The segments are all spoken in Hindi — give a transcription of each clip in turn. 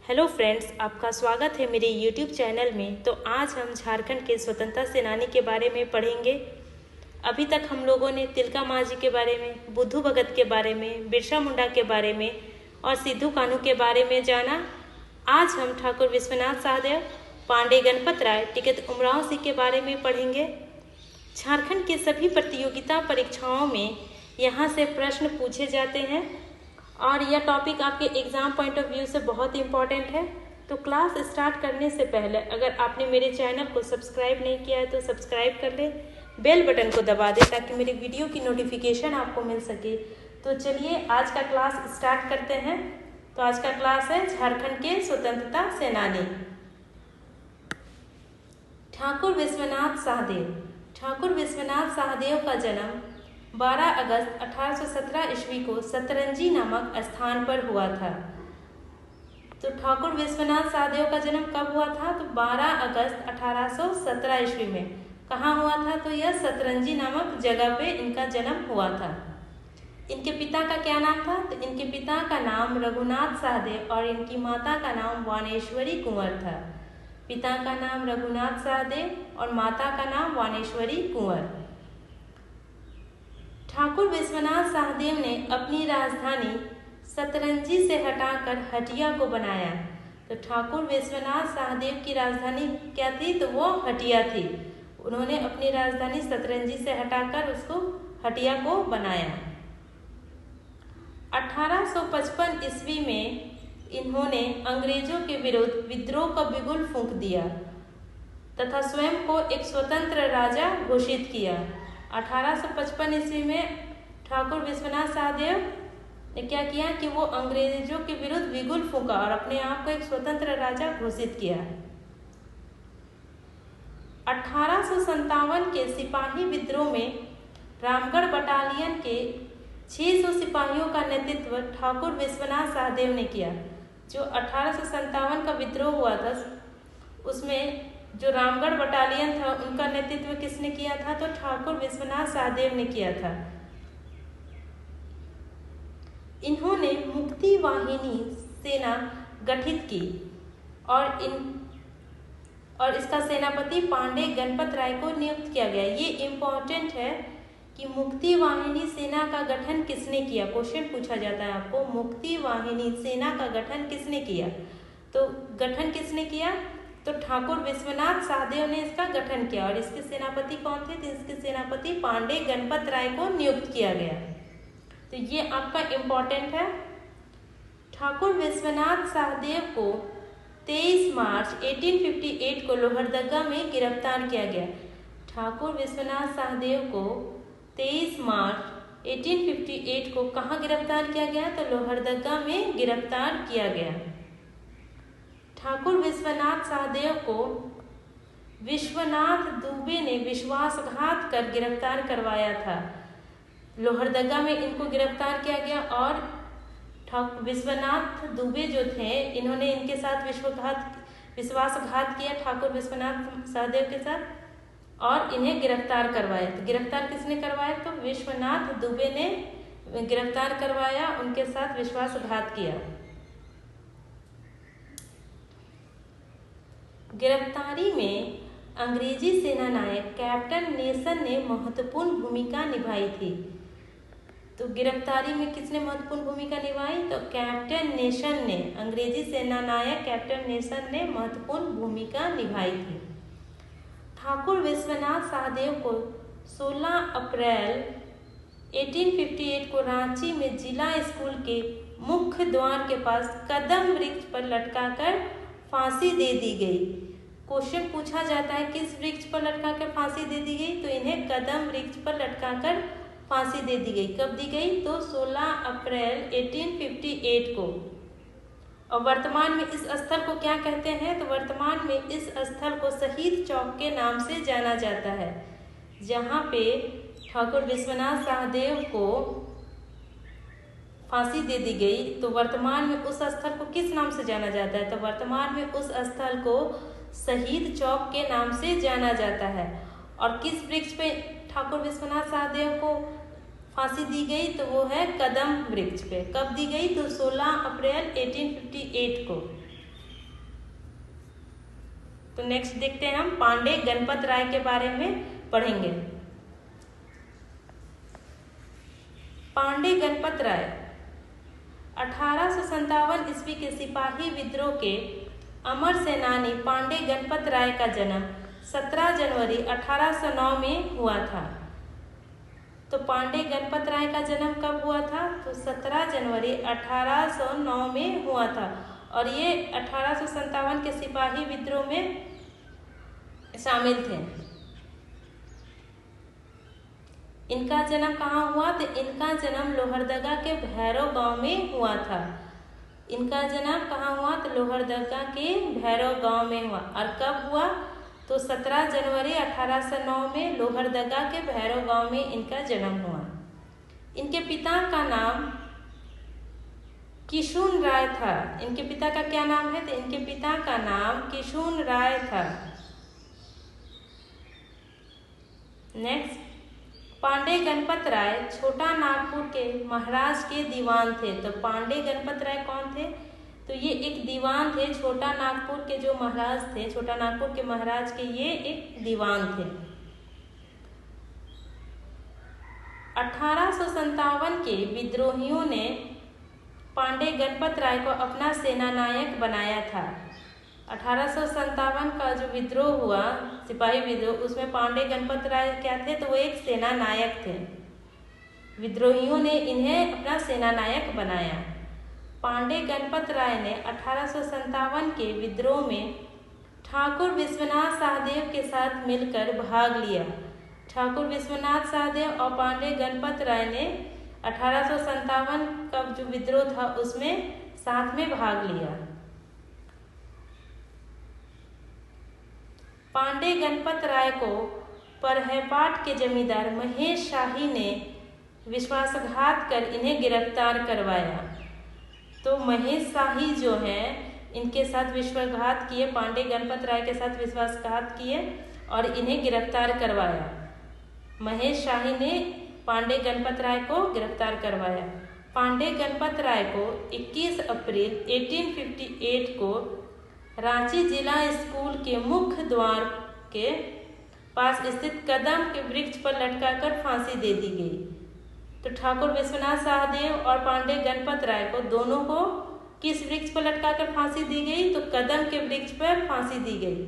हेलो फ्रेंड्स, आपका स्वागत है मेरे यूट्यूब चैनल में। तो आज हम झारखंड के स्वतंत्रता सेनानी के बारे में पढ़ेंगे। अभी तक हम लोगों ने तिलका मांझी के बारे में, बुद्धू भगत के बारे में, बिरसा मुंडा के बारे में और सिद्धू कान्हू के बारे में जाना। आज हम ठाकुर विश्वनाथ सहदेव, पांडे गणपत राय, टिकैत उमराव सिंह के बारे में पढ़ेंगे। झारखंड के सभी प्रतियोगिता परीक्षाओं में यहाँ से प्रश्न पूछे जाते हैं और यह टॉपिक आपके एग्ज़ाम पॉइंट ऑफ व्यू से बहुत इंपॉर्टेंट है। तो क्लास स्टार्ट करने से पहले अगर आपने मेरे चैनल को सब्सक्राइब नहीं किया है तो सब्सक्राइब कर ले, बेल बटन को दबा दें ताकि मेरे वीडियो की नोटिफिकेशन आपको मिल सके। तो चलिए आज का क्लास स्टार्ट करते हैं। तो आज का क्लास है झारखंड के स्वतंत्रता सेनानी। ठाकुर विश्वनाथ सहदेव। ठाकुर विश्वनाथ सहदेव का जन्म 12 अगस्त 1817 ईस्वी को सतरंजी नामक स्थान पर हुआ था। तो ठाकुर विश्वनाथ सहदेव का जन्म कब हुआ था? तो 12 अगस्त 1817 ईस्वी में। कहाँ हुआ था? तो यह सतरंजी नामक जगह पे इनका जन्म हुआ था। इनके पिता का क्या नाम था? तो इनके पिता का नाम रघुनाथ सहदेव और इनकी माता का नाम वानेश्वरी कुंवर था। पिता का नाम रघुनाथ सहदेव और माता का नाम वानेश्वरी कुंवर। ठाकुर विश्वनाथ सहदेव ने अपनी राजधानी सतरंजी से हटाकर हटिया को बनाया। तो ठाकुर विश्वनाथ सहदेव की राजधानी क्या थी? तो वो हटिया थी। उन्होंने अपनी राजधानी सतरंजी से हटाकर उसको हटिया को बनाया। 1855 ईस्वी में इन्होंने अंग्रेजों के विरुद्ध विद्रोह का बिगुल फूंक दिया तथा स्वयं को एक स्वतंत्र राजा घोषित किया। 1855 ईस्वी में ठाकुर विश्वनाथ सहदेव ने क्या किया कि वो अंग्रेजों के विरुद्ध बिगुल फूंका और अपने आप को एक स्वतंत्र राजा घोषित किया। 1857 के सिपाही विद्रोह में रामगढ़ बटालियन के 600 सिपाहियों का नेतृत्व ठाकुर विश्वनाथ सहदेव ने किया। जो 1857 का विद्रोह हुआ था उसमें जो रामगढ़ बटालियन था उनका नेतृत्व किसने किया था? तो ठाकुर विश्वनाथ सहदेव ने किया था। इन्होंने मुक्ति वाहिनी सेना गठित की और इसका सेनापति पांडे गणपत राय को नियुक्त किया गया। ये इम्पोर्टेंट है कि मुक्ति वाहिनी सेना का गठन किसने किया। क्वेश्चन पूछा जाता है आपको, मुक्ति वाहिनी सेना का गठन किसने किया? तो गठन किसने किया? तो ठाकुर विश्वनाथ सहदेव ने इसका गठन किया और इसके सेनापति कौन थे? तो इसके सेनापति पांडे गणपत राय को नियुक्त किया गया। तो ये आपका इम्पोर्टेंट है। ठाकुर विश्वनाथ सहदेव को 23 मार्च 1858 को लोहरदगा में गिरफ्तार किया गया। ठाकुर विश्वनाथ सहदेव को 23 मार्च 1858 को कहाँ गिरफ्तार किया गया? तो लोहरदगा में गिरफ्तार किया गया। ठाकुर विश्वनाथ सहदेव को विश्वनाथ दुबे ने विश्वासघात कर गिरफ्तार करवाया था। लोहरदगा में इनको गिरफ्तार किया गया और ठाकुर विश्वनाथ दुबे जो थे इन्होंने इनके साथ विश्वासघात किया ठाकुर विश्वनाथ सहदेव के साथ और इन्हें गिरफ्तार करवाया। तो गिरफ्तार किसने करवाया? तो विश्वनाथ दुबे ने गिरफ्तार करवाया, उनके साथ विश्वासघात किया। गिरफ्तारी में अंग्रेजी सेना नायक कैप्टन नेशन ने महत्वपूर्ण भूमिका निभाई थी। तो गिरफ्तारी में किसने महत्वपूर्ण भूमिका निभाई? तो कैप्टन नेशन ने, अंग्रेजी सेना नायक कैप्टन नेशन ने महत्वपूर्ण भूमिका निभाई थी। ठाकुर विश्वनाथ सहदेव को 16 अप्रैल 1858 को रांची में जिला स्कूल के मुख्य द्वार के पास कदम वृक्ष पर लटकाकर फांसी दे दी गई। क्वेश्चन पूछा जाता है किस वृक्ष पर लटकाकर फांसी दे दी गई? तो इन्हें कदम वृक्ष पर लटकाकर फांसी दे दी गई। कब दी गई? तो 16 अप्रैल 1858 को। और वर्तमान में इस स्थल को क्या कहते हैं? तो वर्तमान में इस स्थल को शहीद चौक के नाम से जाना जाता है। जहाँ पे ठाकुर विश्वनाथ सहदेव को फांसी दे दी गई तो वर्तमान में उस स्थल को किस नाम से जाना जाता है? तो वर्तमान में उस स्थल को शहीद चौक के नाम से जाना जाता है। और किस वृक्ष पे ठाकुर विश्वनाथ सहदेव को फांसी दी गई? तो वो है कदम वृक्ष पे। कब दी गई? तो 16 अप्रैल 1858 को। तो नेक्स्ट देखते हैं हम पांडे गणपत राय के बारे में पढ़ेंगे। पांडे गणपत राय 1857 ईस्वी के सिपाही विद्रोह के अमर सेनानी पांडे गणपत राय का जन्म 17 जनवरी 1809 में हुआ था। तो पांडे गणपत राय का जन्म कब हुआ था? तो 17 जनवरी 1809 में हुआ था और ये 1857 के सिपाही विद्रोह में शामिल थे। इनका जन्म कहाँ हुआ? तो इनका जन्म लोहरदगा के भैरव गांव में हुआ था। इनका जन्म कहाँ हुआ? तो लोहरदगा के भैरव गांव में हुआ। और कब हुआ? तो 17 जनवरी 1809 में लोहरदगा के भैरव गांव में इनका जन्म हुआ। इनके पिता का नाम किशुन राय था। इनके पिता का क्या नाम है? तो इनके पिता का नाम किशुन राय था। नेक्स्ट, पांडे गणपत राय छोटा नागपुर के महाराज के दीवान थे। तो पांडे गणपत राय कौन थे? तो ये एक दीवान थे। छोटा नागपुर के जो महाराज थे, छोटा नागपुर के महाराज के ये एक दीवान थे। 1857 के विद्रोहियों ने पांडे गणपत राय को अपना सेनानायक बनाया था। 1857 का जो विद्रोह हुआ, सिपाही विद्रोह, उसमें पांडे गणपत राय क्या थे? तो वो एक सेनानायक थे। विद्रोहियों ने इन्हें अपना सेनानायक बनाया। पांडे गणपत राय ने 1857 के विद्रोह में ठाकुर विश्वनाथ सहदेव के साथ मिलकर भाग लिया। ठाकुर विश्वनाथ सहदेव और पांडे गणपत राय ने 1857 का जो विद्रोह था उसमें साथ में भाग लिया। पांडे गणपत राय को परहैपाट के जमींदार महेश शाही ने विश्वासघात कर इन्हें गिरफ्तार करवाया। तो महेश शाही जो हैं इनके साथ विश्वासघात किए, पांडे गणपत राय के साथ विश्वासघात किए और इन्हें गिरफ्तार करवाया। महेश शाही ने पांडे गणपत राय को गिरफ्तार करवाया। पांडे गणपत राय को 21 अप्रैल 1858 को रांची जिला स्कूल के मुख्य द्वार के पास स्थित कदम के वृक्ष पर लटकाकर फांसी दे दी गई। तो ठाकुर विश्वनाथ सहदेव और पांडे गणपत राय को दोनों को किस वृक्ष पर लटकाकर फांसी दी गई? तो कदम के वृक्ष पर फांसी दी गई।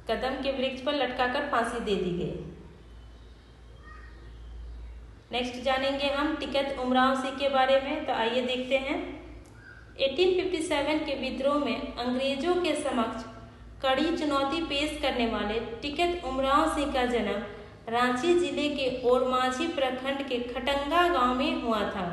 कदम के वृक्ष पर लटकाकर फांसी दे दी गई। नेक्स्ट जानेंगे हम टिकैत उमराव सिंह के बारे में। तो आइए देखते हैं। 1857 के विद्रोह में अंग्रेजों के समक्ष कड़ी चुनौती पेश करने वाले टिकैत उमराव सिंह का जन्म रांची जिले के ओरमांझी प्रखंड के खटंगा गांव में हुआ था।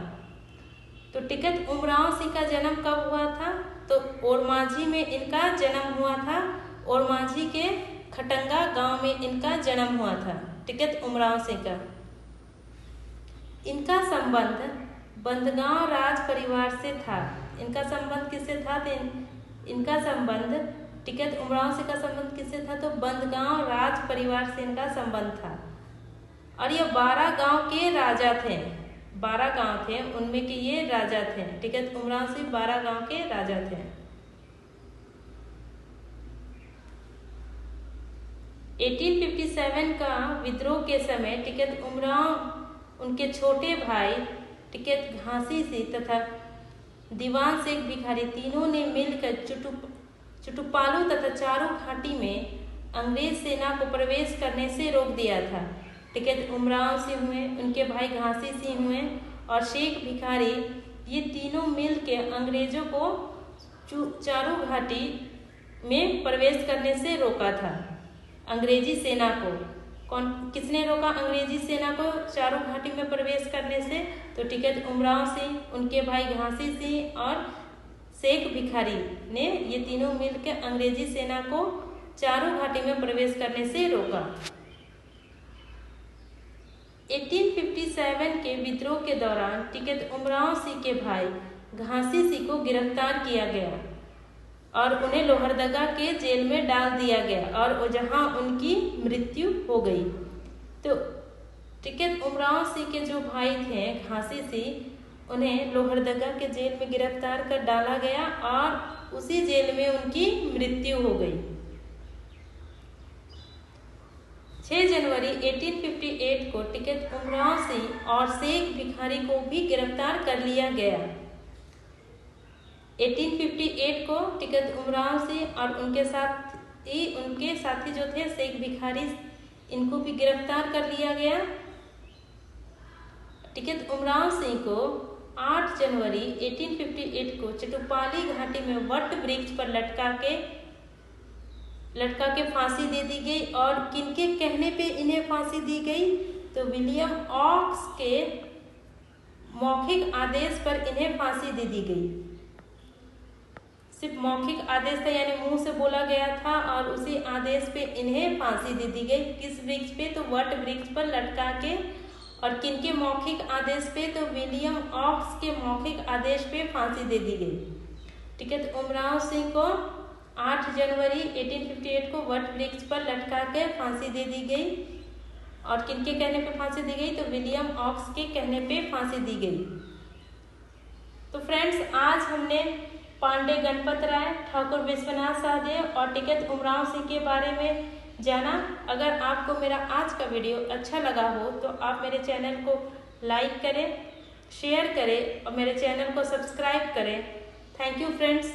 तो टिकैत उमराव सिंह का जन्म कब हुआ था? तो ओरमांझी में इनका जन्म हुआ था। ओरमांझी के खटंगा गांव में इनका जन्म हुआ था टिकैत उमराव सिंह का। इनका संबंध बंदगांव राज परिवार से था। इनका संबंध किससे था? तो इनका संबंध टिकैत उमराव सिंह का संबंध किससे था? तो बंदगांव राज परिवार से इनका संबंध था। और ये 12 गांव के राजा थे। 12 गांव थे, उनमें के ये राजा थे। टिकैत उमराव सिंह 12 गांव के राजा थे। 1857 का विद्रोह के समय टिकैत उमराव, उनके छोटे भाई टिकैत घासी सिंह तथा दीवान शेख भिखारी तीनों ने मिलकर चुटुपालू तथा चारू घाटी में अंग्रेज सेना को प्रवेश करने से रोक दिया था। टिकैत उमराव सिंह हुए, उनके भाई घासी सिंह हुए और शेख भिखारी, ये तीनों मिल के अंग्रेजों को चारू घाटी में प्रवेश करने से रोका था। अंग्रेजी सेना को किसने रोका? अंग्रेजी सेना को चारू घाटी में प्रवेश करने से। तो टिकैत उमराव सिंह, उनके भाई घासी सिंह और शेख भिखारी ने ये तीनों मिलकर अंग्रेजी सेना को चारू घाटी में प्रवेश करने से रोका। 1857 के विद्रोह के दौरान टिकैत उमराव सिंह के भाई घासी सिंह को गिरफ्तार किया गया और उन्हें लोहरदगा के जेल में डाल दिया गया और जहां उनकी मृत्यु हो गई। तो टिकैत उमराव सिंह के जो भाई थे घासी सिंह, उन्हें लोहरदगा के जेल में गिरफ्तार कर डाला गया और उसी जेल में उनकी मृत्यु हो गई। 6 जनवरी 1858 को टिकैत उमराव सिंह और शेख भिखारी को भी गिरफ्तार कर लिया गया। 1858 को टिकैत उमराव सिंह और उनके साथी जो थे शेख भिखारी, इनको भी गिरफ्तार कर लिया गया। टिकैत उमराव सिंह को 8 जनवरी 1858 को चटुपाली घाटी में वट वृक्ष पर लटका के फांसी दे दी गई। और किनके कहने पे इन्हें फांसी दी गई? तो विलियम ऑक्स के मौखिक आदेश पर इन्हें फांसी दे दी गई। सिर्फ मौखिक आदेश था, यानी मुंह से बोला गया था और उसी आदेश पे इन्हें फांसी दे दी गई। किस वृक्ष पे? तो वट वृक्ष पर लटका के। और किनके मौखिक आदेश पे? तो विलियम ऑक्स के मौखिक आदेश पे फांसी दे दी गई। टिकैत उमराव सिंह को 8 जनवरी 1858 को वट वृक्ष पर लटका के फांसी दे दी गई। और किनके कहने पे फांसी दी गई? तो विलियम ऑक्स के कहने पे फांसी दी गई। तो फ्रेंड्स, आज हमने पांडे गणपत राय, ठाकुर विश्वनाथ सहदेव और टिकैत उमराव सिंह के बारे में जाना। अगर आपको मेरा आज का वीडियो अच्छा लगा हो तो आप मेरे चैनल को लाइक करें, शेयर करें और मेरे चैनल को सब्सक्राइब करें। Thank you friends.